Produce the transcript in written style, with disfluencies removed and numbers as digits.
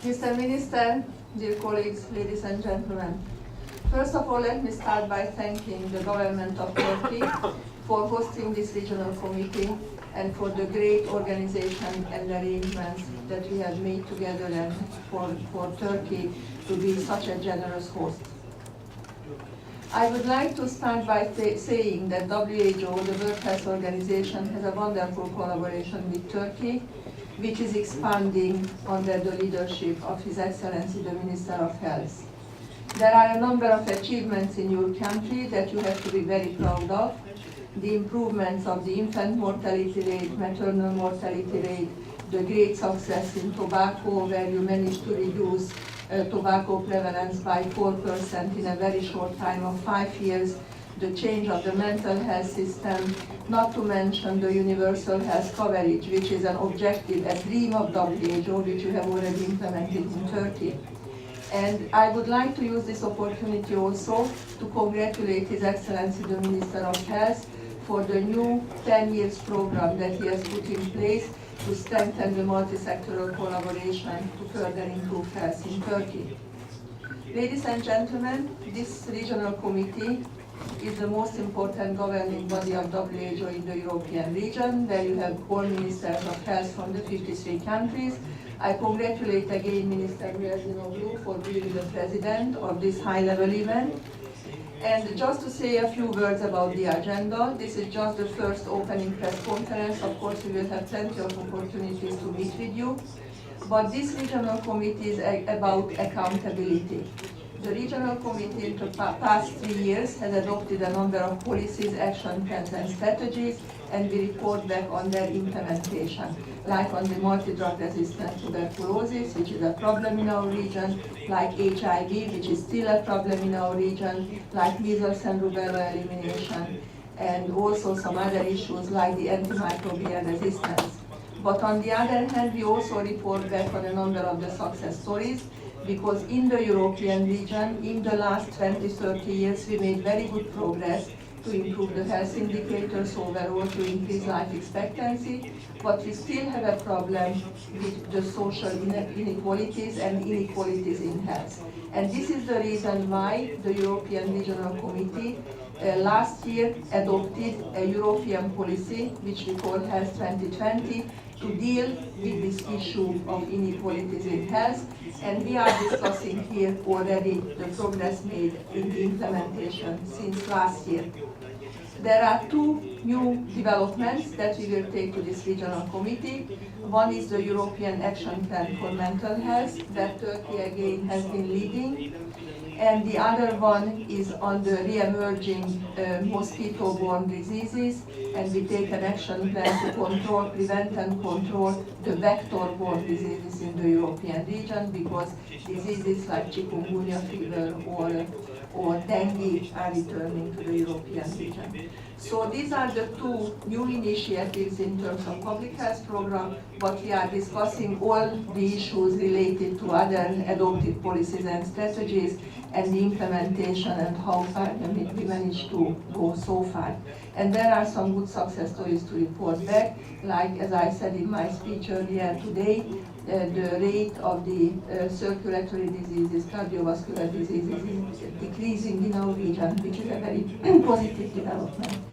Mr. Minister, dear colleagues, ladies and gentlemen, first of all, let me start by thanking the government of Turkey for hosting this regional committee and for the great organization and arrangements that we have made together and for Turkey to be such a generous host. I would like to start by saying that WHO, the World Health Organization, has a wonderful collaboration with Turkey, which is expanding under the leadership of His Excellency the Minister of Health. There are a number of achievements in your country that you have to be very proud of. The improvements of the infant mortality rate, maternal mortality rate, the great success in tobacco, where you managed to reduce tobacco prevalence by 4% in a very short time of 5 years, the change of the mental health system, not to mention the universal health coverage, which is an objective, a dream of WHO, which you have already implemented in Turkey. And I would like to use this opportunity also to congratulate His Excellency the Minister of Health for the new 10 years program that he has put in place to strengthen the multi-sectoral collaboration to further improve health in Turkey. Ladies and gentlemen, this regional committee is the most important governing body of WHO in the European region, where you have all ministers of health from the 53 countries. I congratulate again Minister Müezzinoğlu for being the president of this high-level event. And just to say a few words about the agenda, this is just the first opening press conference. Of course, we will have plenty of opportunities to meet with you. But this regional committee is about accountability. The regional committee in the past 3 years has adopted a number of policies, action plans and strategies, and we report back on their implementation, like on the multi-drug resistant tuberculosis, which is a problem in our region, like HIV, which is still a problem in our region, like measles and rubella elimination, and also some other issues like the antimicrobial resistance. But on the other hand, we also report back on a number of the success stories, because in the European region, in the last 20-30 years, we made very good progress to improve the health indicators overall, to increase life expectancy, but we still have a problem with the social inequalities and inequalities in health. And this is the reason why the European Regional Committee last year adopted a European policy, which we call Health 2020, to deal with this issue of inequalities in health. And we are discussing here already the progress made in the implementation since last year. There are two new developments that we will take to this regional committee. One is the European Action Plan for Mental Health, that Turkey again has been leading. And the other one is on the re-emerging mosquito-borne diseases, and we take an action plan to control, prevent and control the vector-borne diseases in the European region, because diseases like chikungunya fever or dengue are returning to the European region. So these are the two new initiatives in terms of public health program, but we are discussing all the issues related to other adopted policies and strategies and the implementation and how far we managed to go so far. And there are some good success stories to report back, like as I said in my speech earlier today, the rate of the circulatory diseases, cardiovascular diseases is decreasing in our region, which is a very positive development.